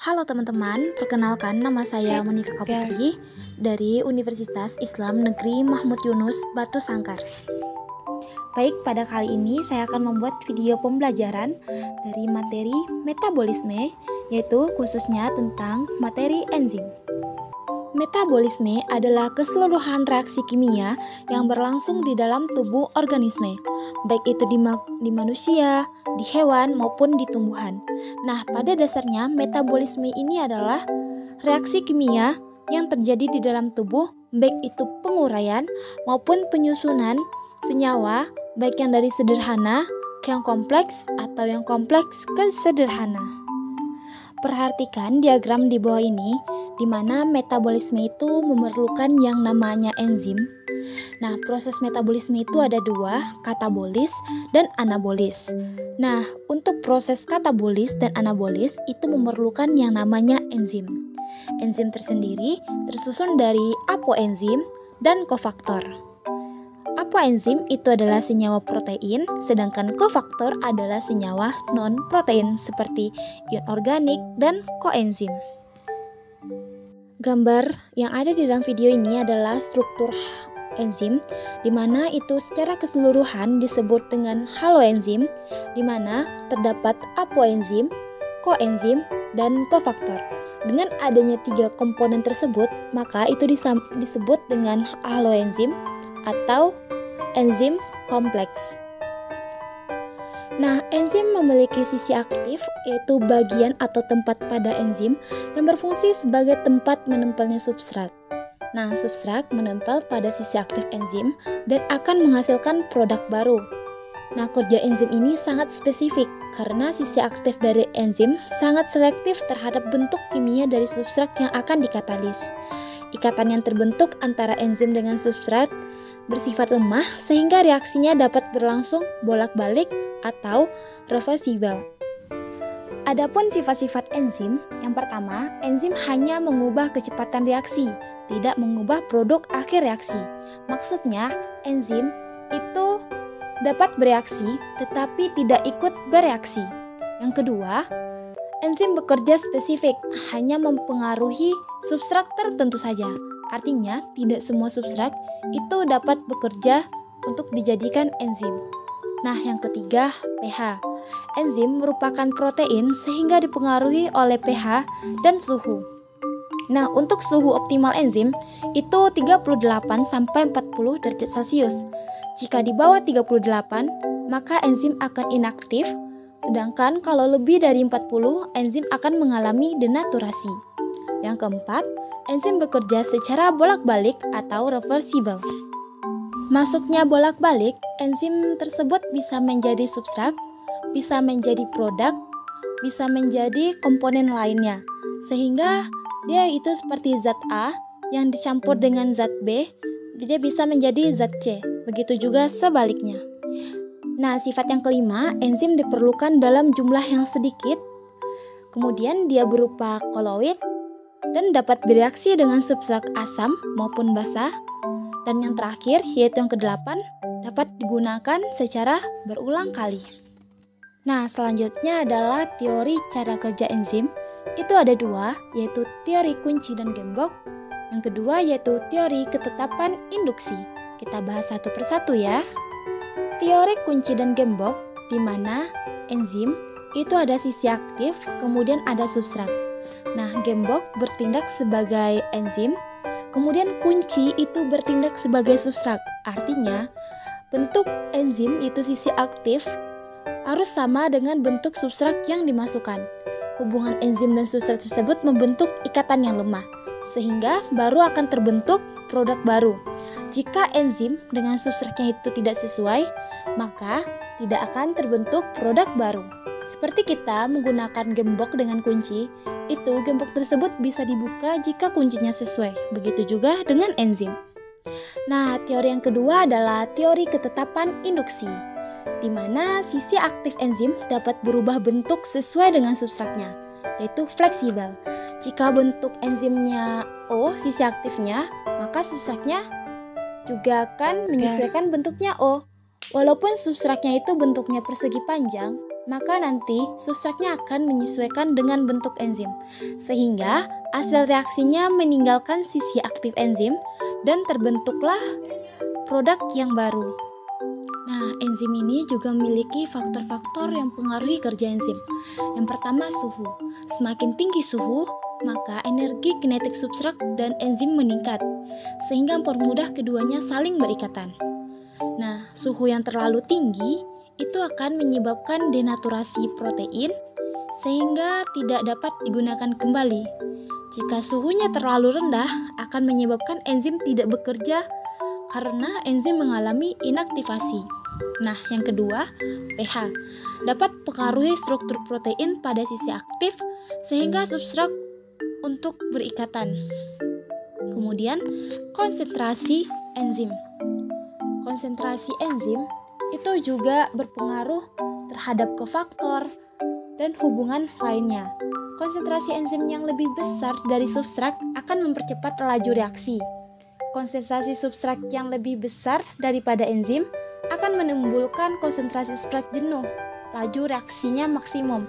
Halo teman-teman, perkenalkan nama saya Monika Kaputri dari Universitas Islam Negeri Mahmud Yunus, Batu Sangkar. Baik, pada kali ini saya akan membuat video pembelajaran dari materi metabolisme, yaitu khususnya tentang materi enzim. Metabolisme adalah keseluruhan reaksi kimia yang berlangsung di dalam tubuh organisme, baik itu di manusia, di hewan, maupun di tumbuhan. Nah, pada dasarnya metabolisme ini adalah reaksi kimia yang terjadi di dalam tubuh, baik itu penguraian maupun penyusunan senyawa, baik yang dari sederhana ke yang kompleks atau yang kompleks ke sederhana. Perhatikan diagram di bawah ini, di mana metabolisme itu memerlukan yang namanya enzim. Nah, proses metabolisme itu ada dua, katabolis dan anabolis. Nah, untuk proses katabolis dan anabolis itu memerlukan yang namanya enzim. Enzim tersendiri tersusun dari apoenzim dan kofaktor. Apoenzim itu adalah senyawa protein, sedangkan kofaktor adalah senyawa non-protein seperti ion organik dan koenzim. Gambar yang ada di dalam video ini adalah struktur enzim, di mana itu secara keseluruhan disebut dengan haloenzim, di mana terdapat apoenzim, koenzim, dan kofaktor. Dengan adanya tiga komponen tersebut, maka itu disebut dengan haloenzim atau enzim kompleks. Nah, enzim memiliki sisi aktif, yaitu bagian atau tempat pada enzim yang berfungsi sebagai tempat menempelnya substrat. Nah, substrat menempel pada sisi aktif enzim dan akan menghasilkan produk baru. Nah, kerja enzim ini sangat spesifik karena sisi aktif dari enzim sangat selektif terhadap bentuk kimia dari substrat yang akan dikatalis. Ikatan yang terbentuk antara enzim dengan substrat bersifat lemah sehingga reaksinya dapat berlangsung bolak-balik atau reversibel. Adapun sifat-sifat enzim, yang pertama, enzim hanya mengubah kecepatan reaksi, tidak mengubah produk akhir reaksi. Maksudnya, enzim itu dapat bereaksi tetapi tidak ikut bereaksi. Yang kedua, enzim bekerja spesifik, hanya mempengaruhi substrat tertentu saja. Artinya, tidak semua substrat itu dapat bekerja untuk dijadikan enzim. Nah, yang ketiga, pH. Enzim merupakan protein sehingga dipengaruhi oleh pH dan suhu. Nah, untuk suhu optimal enzim itu 38-40 derajat Celcius. Jika di bawah 38, maka enzim akan inaktif, sedangkan kalau lebih dari 40, enzim akan mengalami denaturasi. Yang keempat, enzim bekerja secara bolak-balik atau reversibel. Masuknya bolak-balik, enzim tersebut bisa menjadi substrat, bisa menjadi produk, bisa menjadi komponen lainnya. Sehingga dia itu seperti zat A yang dicampur dengan zat B, dia bisa menjadi zat C. Begitu juga sebaliknya. Nah, sifat yang kelima, enzim diperlukan dalam jumlah yang sedikit. Kemudian dia berupa koloid dan dapat bereaksi dengan substrat asam maupun basa. Dan yang terakhir, yaitu yang kedelapan, dapat digunakan secara berulang kali. Nah, selanjutnya adalah teori cara kerja enzim. Itu ada dua, yaitu teori kunci dan gembok. Yang kedua yaitu teori ketetapan induksi. Kita bahas satu persatu ya. Teori kunci dan gembok, di mana enzim itu ada sisi aktif, kemudian ada substrat. Nah, gembok bertindak sebagai enzim, kemudian kunci itu bertindak sebagai substrat. Artinya, bentuk enzim itu sisi aktif harus sama dengan bentuk substrat yang dimasukkan. Hubungan enzim dan substrat tersebut membentuk ikatan yang lemah, sehingga baru akan terbentuk produk baru. Jika enzim dengan substratnya itu tidak sesuai, maka tidak akan terbentuk produk baru. Seperti kita menggunakan gembok dengan kunci, itu gembok tersebut bisa dibuka jika kuncinya sesuai. Begitu juga dengan enzim. Nah, teori yang kedua adalah teori ketetapan induksi, di mana sisi aktif enzim dapat berubah bentuk sesuai dengan substratnya, yaitu fleksibel. Jika bentuk enzimnya O, sisi aktifnya, maka substratnya juga akan menyesuaikan bentuknya O. Walaupun substratnya itu bentuknya persegi panjang, maka nanti substratnya akan menyesuaikan dengan bentuk enzim, sehingga hasil reaksinya meninggalkan sisi aktif enzim dan terbentuklah produk yang baru. Nah, enzim ini juga memiliki faktor-faktor yang mempengaruhi kerja enzim. Yang pertama, suhu. Semakin tinggi suhu, maka energi kinetik substrat dan enzim meningkat, sehingga mempermudah keduanya saling berikatan. Nah, suhu yang terlalu tinggi itu akan menyebabkan denaturasi protein, sehingga tidak dapat digunakan kembali. Jika suhunya terlalu rendah, akan menyebabkan enzim tidak bekerja karena enzim mengalami inaktivasi. Nah, yang kedua, pH dapat mempengaruhi struktur protein pada sisi aktif sehingga substrat untuk berikatan. Kemudian, konsentrasi enzim. Konsentrasi enzim itu juga berpengaruh terhadap kofaktor dan hubungan lainnya. Konsentrasi enzim yang lebih besar dari substrat akan mempercepat laju reaksi. Konsentrasi substrat yang lebih besar daripada enzim akan menimbulkan konsentrasi substrat jenuh. Laju reaksinya maksimum,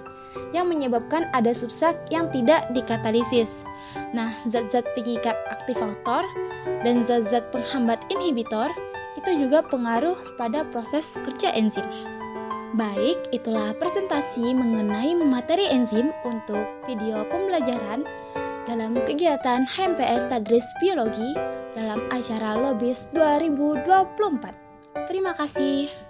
yang menyebabkan ada substrat yang tidak dikatalisis. Nah, zat-zat pengikat aktivator dan zat-zat penghambat inhibitor itu juga pengaruh pada proses kerja enzim. Baik, itulah presentasi mengenai materi enzim untuk video pembelajaran dalam kegiatan HMPS Tadris Biologi dalam acara Lobis 2024. Terima kasih.